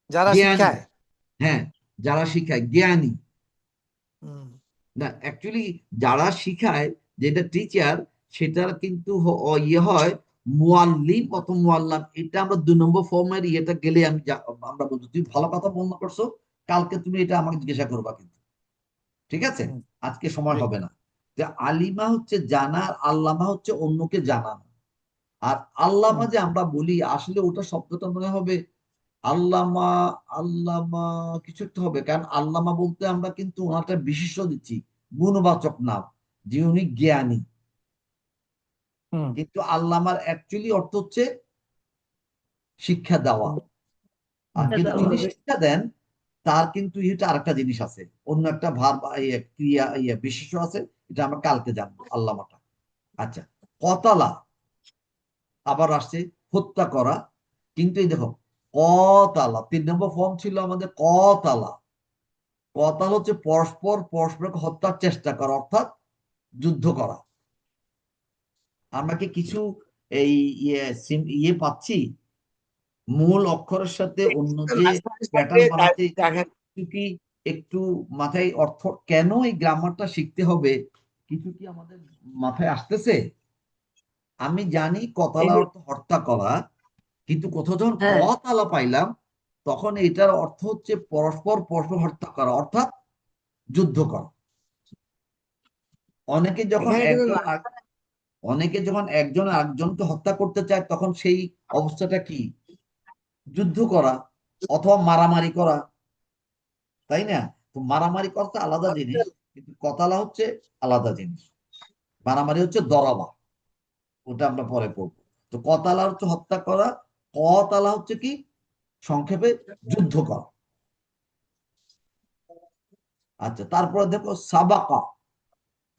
Speaker 4: যারা
Speaker 3: জ্ঞানী।
Speaker 4: শিখায়।
Speaker 3: হ্যাঁ, যারা শিখায় জ্ঞানী
Speaker 4: হুম।
Speaker 3: না, অ্যাকচুয়ালি যারা শিখায়, যেটা টিচার, সেটার কিন্তু ইয়ে হয় মুআল্লিম অথবা মুআল্লাম। এটা আমরা 2 নম্বর ফর্মের ইয়েটা গেলে আমরা বলছি। তুমি ভালো কথা বন্ধ করছো, কালকে তুমি এটা আমাকে জিজ্ঞাসা করবা কিন্তু, ঠিক আছে?
Speaker 4: হুম।
Speaker 3: আজকে সময় হবে না। যে আলিমা হচ্ছে জানা, আর আল্লামা হচ্ছে অন্যকে জানানো। আর আল্লামা
Speaker 4: হুম।
Speaker 3: যে আমরা বলি, আসলে ওটা শব্দটা মনে হবে আল্লামা, আল্লামা কিছু একটা হবে। কারণ আল্লামা বলতে আমরা কিন্তু ওনারটা বিশেষ্য দিচ্ছি, গুণবাচক নাম, যে উনি জ্ঞানী।
Speaker 4: হুম।
Speaker 3: কিন্তু আল্লামার অ্যাকচুয়ালি অর্থ হচ্ছে শিক্ষা দেওয়া। আর
Speaker 4: হুম।
Speaker 3: কিন্তু যিনি শিক্ষা দেন, তার কিন্তু এটা আরেকটা জিনিস আছে, অন্য একটা ভার্ব, ক্রিয়া, বিশেষ্য আছে। এটা আমরা কালকে জানবো আল্লামাটা। আচ্ছা, কতালা আবার আসছে হত্যা করা। কিন্তু এই দেখো, কতালা 3 নম্বর ফর্ম ছিল আমাদের কতালা। কতাল হচ্ছে পরস্পরকে হত্যার চেষ্টা করা, অর্থাৎ যুদ্ধ করা। আমরা কি কিছু এই ইয়ে পাচ্ছি মূল অক্ষরের সাথে অন্য যে প্যাটার্ন বানাতে? কিছু কি একটু মাথায় অর্থ, কেন এই গ্রামারটা শিখতে হবে, কিছু কি আমাদের মাথায় আসতেছে? আমি জানি কতালা অর্থ হত্যা করা, কিন্তু কোথাও যখন
Speaker 2: হ্যাঁ,
Speaker 3: কতালা পাইলাম, তখন এটার অর্থ হচ্ছে পরস্পর হত্যা করা, অর্থাৎ যুদ্ধ করা। অনেকে যখন
Speaker 2: এখানে কিন্তু
Speaker 3: একজন অনেকে যখন একজন আরেকজনকে হত্যা করতে চায়, তখন সেই অবস্থাটা কি? যুদ্ধ করা অথবা মারামারি করা, তাই না? তো মারামারি করতে আলাদা জিনিস, কিন্তু কতালা হচ্ছে আলাদা জিনিস। মারামারি হচ্ছে দরাবা, ওটা আমরা পরে পড়বো। তো কতালা হচ্ছে হত্যা করা, কতালা হচ্ছে কি, সংক্ষেপে যুদ্ধ করা। আচ্ছা, তারপরে দেখো সাবাকা।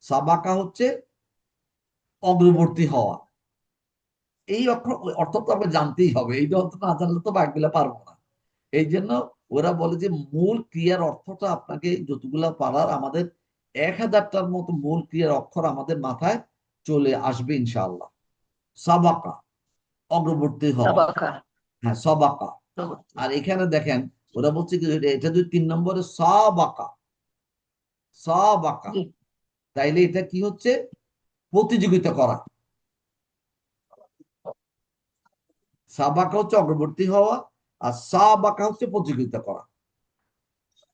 Speaker 3: সাবাকা হচ্ছে অগ্রবর্তী হওয়া। এই অর্থ তো আমরা জানতেই হবে, এই অর্থ না জানলে তো বাকিগুলো পারবো না। এই জন্য ওরা বলে যে মূল ক্রিয়ার অর্থটা আপনাকে যতগুলা পারার, আমাদের 1000টার মতো মূল ক্রিয়ার অক্ষর আমাদের মাথায় চলে আসবে ইনশাআল্লাহ। সাবাকা অগ্রবর্তী হওয়া,
Speaker 2: সাবাকা।
Speaker 3: হ্যাঁ সবাকা। আর এখানে দেখেন ওরা বলছে কি, এটা যদি 3 নম্বরে সাবাকা, সাবাকা,
Speaker 2: জি।
Speaker 3: তাইলে এটা কি হচ্ছে? প্রতিযোগিতা করা। সাবাকা হচ্ছে অগ্রবর্তী হওয়া, আর সাবাকা হচ্ছে প্রতিযোগিতা করা।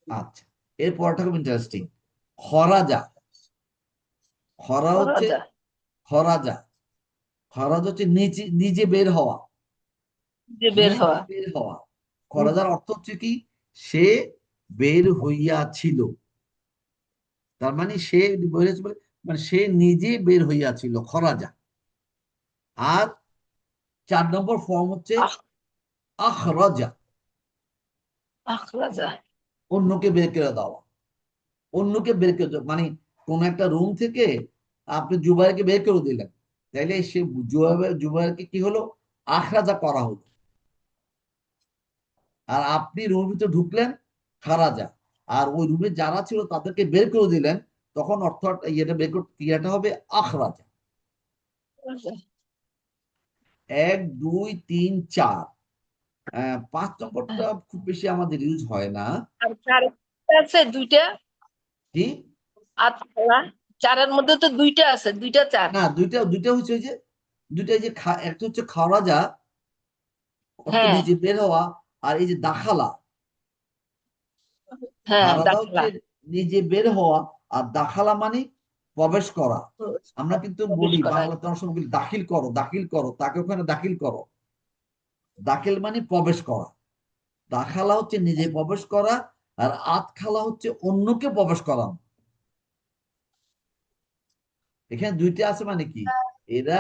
Speaker 3: আচ্ছা, এর পরটা খুব ইন্টারেস্টিং। খরাজা। খরা
Speaker 2: করা
Speaker 3: হচ্ছে,
Speaker 2: যায়,
Speaker 3: খরাজা, খরাজ হচ্ছে নিজে নিজে বের হওয়া,
Speaker 2: যে বের
Speaker 3: নিজে
Speaker 2: হওয়া।
Speaker 3: বের হওয়া। খরাজার অর্থ হচ্ছে কি, সে বের হইয়াছিল। তার মানে সে বের হয়েছে মানে সে নিজে বের হইয়াছিল, খরাজা। আর 4 নম্বর ফর্ম হচ্ছে
Speaker 2: আখ
Speaker 3: আখরাজা,
Speaker 2: আখরা যায়।
Speaker 3: অন্যকে বের করে দেওয়া। অন্যকে বের করে দেওয়া মানে কোন একটা রুম থেকে আপনি জুবাইরকে বের করে দিলেন, তাইলে সে জুবাইরকে কি হলো? আখরাজা করা হলো। আর আপনি রুমের ভিতরে ঢুকলেন, খারাজা। আর ওই রুমে যারা ছিল তাদেরকে বের করে দিলেন, তখন অর্থাৎ ইয়েটা বের করতে ক্রিয়াটা হবে আখরাজা। 1 2 3 4, 5 নম্বরটা খুব বেশি আমাদের ইউজ হয় না।
Speaker 2: আর চারের আছে দুইটা।
Speaker 3: কি?
Speaker 2: আর চারের মধ্যে তো দুইটা আছে, দুইটা চার।
Speaker 3: না, দুইটা দুইটা হচ্ছে ওই যে দুইটা, এই যে একটা হচ্ছে খারাজা, অর্থ
Speaker 2: হ্যাঁ,
Speaker 3: নিজে বের হওয়া। আর এই যে দাখালা,
Speaker 2: হ্যাঁ,
Speaker 3: খারাজা
Speaker 2: দাখলা।
Speaker 3: হচ্ছে নিজে বের হওয়া, আর দাখালা মানে প্রবেশ করা। আমরা কিন্তু
Speaker 2: প্রবেশ
Speaker 3: বলি
Speaker 2: করা।
Speaker 3: বাংলাতে অনেক সময় বলি দাখিল করো, দাখিল করো, তাকে ওখানে দাখিল করো। দাখিল মানে প্রবেশ করা। দাখালা হচ্ছে নিজে প্রবেশ করা, আর আতখালা হচ্ছে অন্যকে প্রবেশ করানো। এখানে দুইটা আছে মানে কি, এরা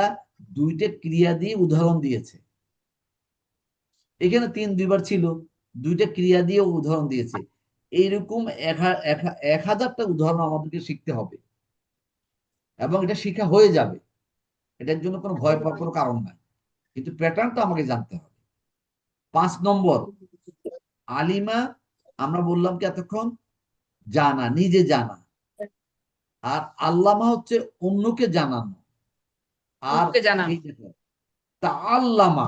Speaker 3: দুইটা ক্রিয়া দিয়ে উদাহরণ দিয়েছে। এখানে 3 দুইবার ছিল, দুইটা ক্রিয়া দিয়ে উদাহরণ দিয়েছে। এইরকম 1000টা উদাহরণ আমাদেরকে শিখতে হবে, এবং এটা শিখা হয়ে যাবে। এটার জন্য কোনো ভয় পাওয়ার কোনো কারণ নাই, কিন্তু প্যাটার্নটা আমাকে জানতে হবে। 5 নম্বর, আলিমা আমরা বললাম কি এতক্ষণ, জানা, নিজে জানা। আর আল্লামা হচ্ছে অন্যকে জানানো। আর
Speaker 2: অন্যকে জানানো।
Speaker 3: এই দেখো, তাআল্লামা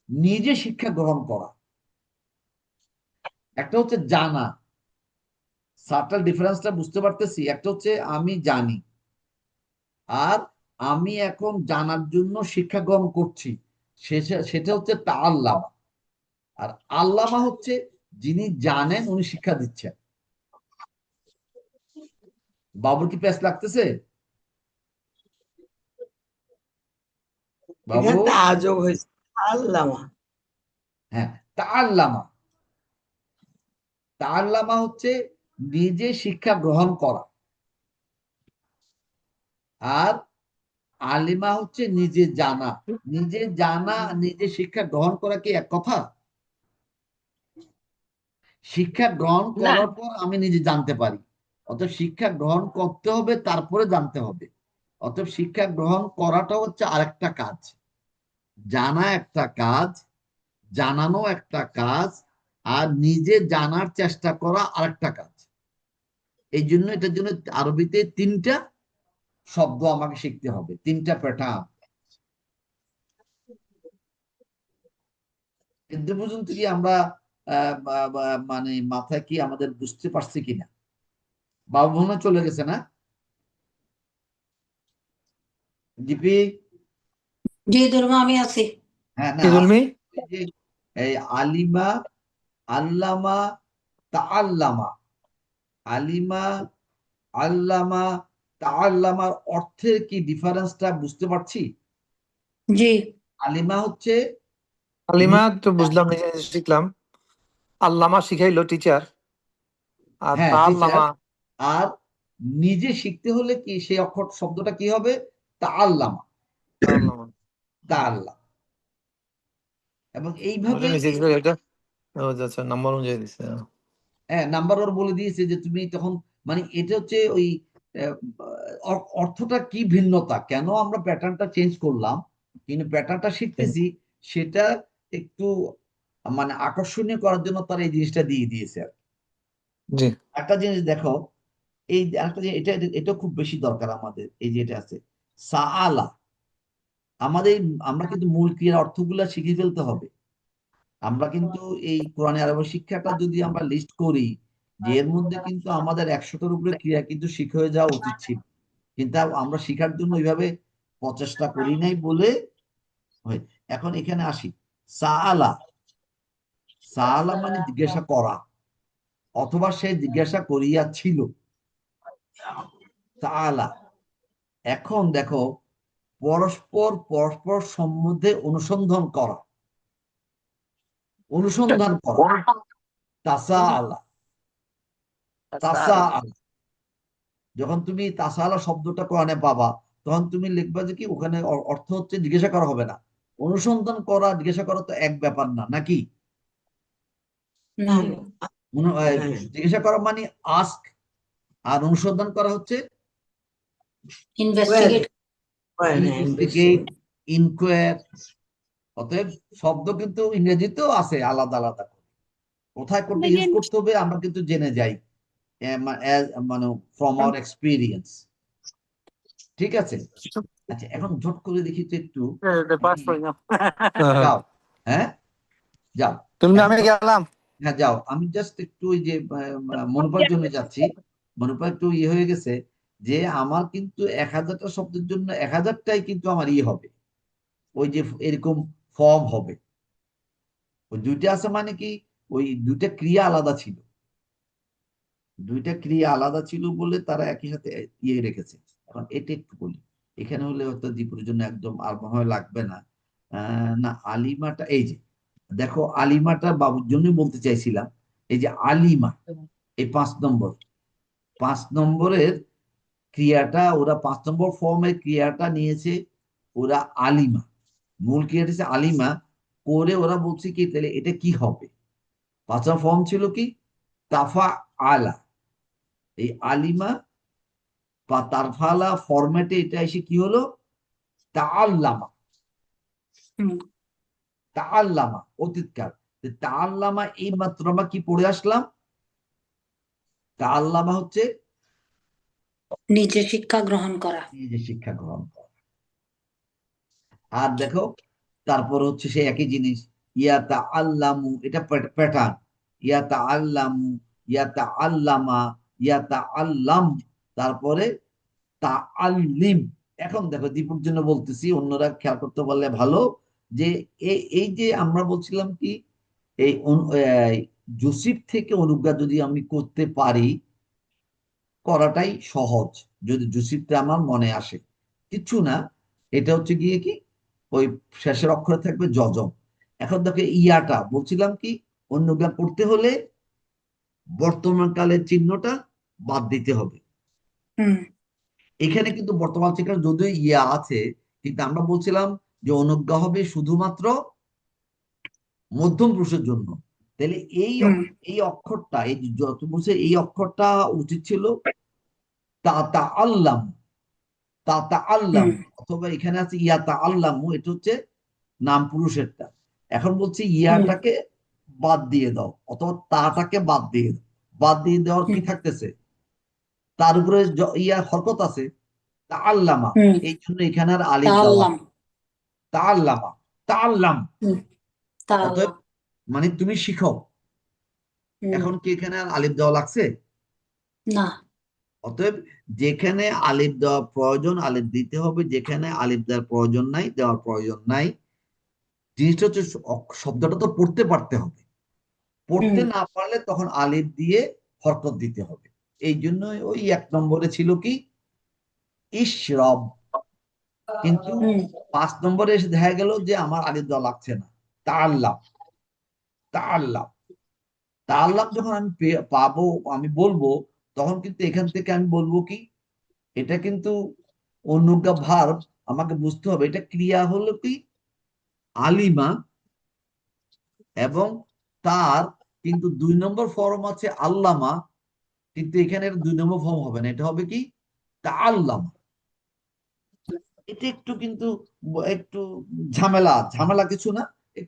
Speaker 3: নিজে শিক্ষা গ্রহণ করা। একটা হচ্ছে জানা, সাবটাল ডিফারেন্সটা বুঝতে পারতেছি। একটা হচ্ছে আমি জানি, আর আমি এখন জানার জন্য শিক্ষা গ্রহণ করছি, সেটা হচ্ছে তাআল্লামা। আর আল্লামা হচ্ছে যিনি জানেন, উনি শিক্ষা দিচ্ছেন। বাবুর কি প্যাস লাগতেছে বাবু?
Speaker 5: এখানে তাআজ্জুব হয়েছে, আল্লামা।
Speaker 3: হ্যাঁ, তাআল্লামা। তাআল্লামা হচ্ছে নিজে শিক্ষা গ্রহণ করা, আর আলিমা হচ্ছে নিজে জানা। নিজে জানা, নিজে শিক্ষা গ্রহণ করা কি এক কথা? শিক্ষা গ্রহণ
Speaker 2: না,
Speaker 3: করার পর আমি নিজে জানতে পারি, অতএব শিক্ষা গ্রহণ করতে হবে, তারপরে জানতে হবে। অতএব শিক্ষা গ্রহণ করাটা হচ্ছে আরেকটা কাজ, জানা একটা কাজ, জানানো একটা কাজ, আর নিজে জানার চেষ্টা করা আরেকটা কাজ। এই জন্য এটার জন্য আরবিতে 3টা শব্দ আমাকে শিখতে হবে, 3টা প্যাটার্ন। কিন্তু পর্যন্ত কি আমরা মানে মাথায় কি আমাদের বুঝতে পারছি কিনা? বাবু মনে হয় চলে গেছে না? জিপি?
Speaker 1: জি দুর্গা, আমি আছি।
Speaker 3: হ্যাঁ, না
Speaker 4: কি বলবি?
Speaker 3: এই যে এই আলিমা, আল্লামা, তাআল্লামা। আলিমা, আল্লামা, তাআল্লামার অর্থের কি ডিফারেন্সটা বুঝতে পারছি?
Speaker 1: জি।
Speaker 3: আলিমা হচ্ছে
Speaker 4: আলিমা তো বুঝলাম, নিজে নিজে শিখলাম। আল্লামা শিখাইলো টিচার, আর
Speaker 3: হ্যাঁ, টিচার।
Speaker 4: তাআল্লামা
Speaker 3: আর নিজে শিখতে হলে কি সেই অক্ষর শব্দটা কি হবে? তাআল্লামা,
Speaker 4: তাআল্লামা।
Speaker 3: তাআল্লাহ। এবং
Speaker 4: ওটা
Speaker 3: এইভাবেই
Speaker 4: নিচে দিছে এটা। ও আচ্ছা, নাম্বার অনুযায়ী দিছে।
Speaker 3: হ্যাঁ, নাম্বার ওর বলে দিয়েছে যে তুমি তখন, মানে এটা হচ্ছে ওই আহ, অর্থটা কি ভিন্নতা, কেন আমরা প্যাটার্নটা চেঞ্জ করলাম, কিন্তু প্যাটার্নটা শিখতেছি, সেটা একটু মানে আকর্ষণীয় করার জন্য তারা এই জিনিসটা দিয়ে দিয়েছে আর কি।
Speaker 4: জি।
Speaker 3: একটা জিনিস দেখো, এই একটা জিনিস, এটা এটা খুব বেশি দরকার আমাদের, এই যে এটা আছে সাআলা। আমাদের আমরা কিন্তু মূল ক্রিয়ার অর্থগুলা শিখে ফেলতে হবে। আমরা কিন্তু এই কোরআনে আরবি শিক্ষাটা যদি আমরা লিস্ট করি, যে এর মধ্যে কিন্তু আমাদের 100টার উপরে ক্রিয়া কিন্তু শিখে হয়ে যাওয়া উচিত ছিল, কিন্তু আমরা শিখার জন্য ওইভাবে প্রচেষ্টা করি নাই বলে হয়। এখন এখানে আসি, সাআলা। সাআলা মানে জিজ্ঞাসা করা, অথবা সে জিজ্ঞাসা করিয়াছিল, সাআলা। এখন দেখো, পরস্পর পরস্পর সম্বন্ধে অনুসন্ধান করা, অনুসন্ধান করা, তাসাআলা, তাসাআলা। যখন তুমি তাসাআলা শব্দটা কোরআনে পাবা, তখন তুমি লিখবা যে কি, ওখানে অর্থ হচ্ছে জিজ্ঞাসা করা হবে না। অনুসন্ধান করা, জিজ্ঞাসা করা তো এক ব্যাপার না, নাকি?
Speaker 5: না, হ্যাঁ,
Speaker 3: জিজ্ঞাসা করা মানে আস্ক, আর অনুসন্ধান করা হচ্ছে
Speaker 1: ইনভেস্টিগেট।
Speaker 3: Investigate, inquire. অতএব শব্দ কিন্তু ইংরেজিতেও আছে আলাদা আলাদা করে, কোথায় কোনটা ইউজ করতে হবে আমরা কিন্তু জেনে যাই, মানে ফ্রম আওয়ার এক্সপিরিয়েন্স। ঠিক আছে? আচ্ছা, এখন ঝট করে দেখি তো একটু, যাও, হ্যাঁ যাও,
Speaker 4: তুমি
Speaker 3: এখন
Speaker 4: আমি গেলাম।
Speaker 3: হ্যাঁ যাও, আমি জাস্ট একটু ওই যে মনোপার জন্য যাচ্ছি। মনোপার একটু ইয়ে হয়ে গেছে, যে আমার কিন্তু 1000টা শব্দের জন্য 1000টাই কিন্তু আমার ইয়ে হবে, ওই যে এরকম ফর্ম হবে। ওই দুইটা আছে মানে কি, ওই দুইটা ক্রিয়া আলাদা ছিল, দুইটা ক্রিয়া আলাদা ছিল বলে তারা একই সাথে ইয়ে রেখেছে। এখন এটা একটু বলি, এখানে হলে হয়তো দীপুরের জন্য একদম আর মনে হয় লাগবে না। না, আলিমাটা এই যে দেখো, আলিমাটা বাবুর জন্য বলতে চাইছিলাম। এই যে আলিমা, এই 5 নম্বর, 5 নম্বরের ক্রিয়াটা ওরা 5 নম্বর ফর্মের ক্রিয়াটা নিয়েছে ওরা আলিমা, মূল ক্রিয়াটা হচ্ছে আলিমা করে ওরা বলছে কি তাহলে এটা কি হবে। 5 নম্বর ফর্ম ছিল কি তাফা আলা, এই আলিমা বা তারফালা ফরম্যাটে এটা এসে কি হলো তাআল্লামা।
Speaker 1: হুম,
Speaker 3: তাআল্লামা অতীতকাল, তাআল্লামা এই মাত্র আমরা কি পড়ে আসলাম, তাআল্লামা হচ্ছে
Speaker 1: নিজে শিক্ষা গ্রহণ করা।
Speaker 3: নিজে শিক্ষা গ্রহণ করা। আর দেখো তারপর হচ্ছে সেই একই জিনিস ইয়াতা আল্লামু, এটা প্যাটার্ন, ইয়াতা আল্লামু, ইয়াতা আল্লামা, ইয়াতা আল্লাম, তারপরে তা আল্লিম। এখন দেখো দীপুর জন্য বলতেছি, অন্যরা খেয়াল করতে পারলে ভালো, যে এই যে আমরা বলছিলাম কি এই জোসিফ থেকে অনুজ্ঞা যদি আমি করতে পারি করাটাই সহজ, যদি জোসিফটা আমার মনে আসে, কিচ্ছু না। এটা হচ্ছে গিয়ে কি ওই শেষের অক্ষরে থাকবে যজম। এখন দেখো ইয়াটা বলছিলাম কি অনুজ্ঞা করতে হলে বর্তমান কালের চিহ্নটা বাদ দিতে হবে।
Speaker 1: হুম,
Speaker 3: এখানে কিন্তু বর্তমান চিহ্ন যদিও ইয়া আছে, কিন্তু আমরা বলছিলাম যে অনুজ্ঞা হবে শুধুমাত্র মধ্যম পুরুষের জন্য। তাহলে
Speaker 1: হুম,
Speaker 3: এই অক্ষরটা, এই যত বলছে এই অক্ষরটা উচিত ছিল তা তা আল্লাম, তা তা আল্লাম,
Speaker 1: হুম,
Speaker 3: অথবা এখানে আছে ইয়া তা আল্লামু, এটা হচ্ছে নাম পুরুষেরটা। এখন বলছি
Speaker 1: হুম,
Speaker 3: ইয়াটাকে বাদ দিয়ে দাও, অথবা তাটাকে বাদ দিয়ে দাও। বাদ দিয়ে দেওয়ার কি
Speaker 1: হুম,
Speaker 3: থাকতেছে, তার উপরে ইয়া হরকত আছে তা আল্লামা,
Speaker 1: হুম,
Speaker 3: এই জন্য এখানে আর আলিফ দেওয়া,
Speaker 1: তাআল্লাম।
Speaker 3: তা আল্লামা, তা আল্লাম,
Speaker 1: হুম,
Speaker 3: অতএব
Speaker 1: তাআল্লাম।
Speaker 3: মানে তুমি শিখো।
Speaker 1: হুম,
Speaker 3: এখন কি এখানে আর আলিফ দেওয়া লাগছে?
Speaker 1: না।
Speaker 3: অতএব যেখানে আলিফ দেওয়া প্রয়োজন আলিফ দিতে হবে, যেখানে আলিফ দেওয়ার প্রয়োজন নাই দেওয়ার প্রয়োজন নাই। জিনিসটা হচ্ছে শব্দটা তো পড়তে পারতে হবে,
Speaker 1: হুম,
Speaker 3: পড়তে না পারলে তখন আলিফ দিয়ে হরকত দিতে হবে। এই জন্য ওই 1 নম্বরে ছিল কি ইশরব, কিন্তু
Speaker 1: হুম,
Speaker 3: 5 নম্বরে এসে দেখা গেল যে আমার আলিফ দেওয়া লাগছে না, তাআল্লাম, তাআল্লাম, তাআল্লাম যখন আমি পাবো, আমি বলবো, তখন কিন্তু এখান থেকে আমি বলবো কি এটা কিন্তু অনুজ্ঞা ভার্ব, আমাকে বুঝতে হবে এটা ক্রিয়া হলো কি আলিমা, এবং তার কিন্তু 2 নম্বর ফর্ম আছে আল্লামা, কিন্তু এখানে 2 নম্বর ফর্ম হবে না, এটা হবে কি তাআল্লামা। এটা একটু কিন্তু একটু ঝামেলা ঝামেলা কিছু না,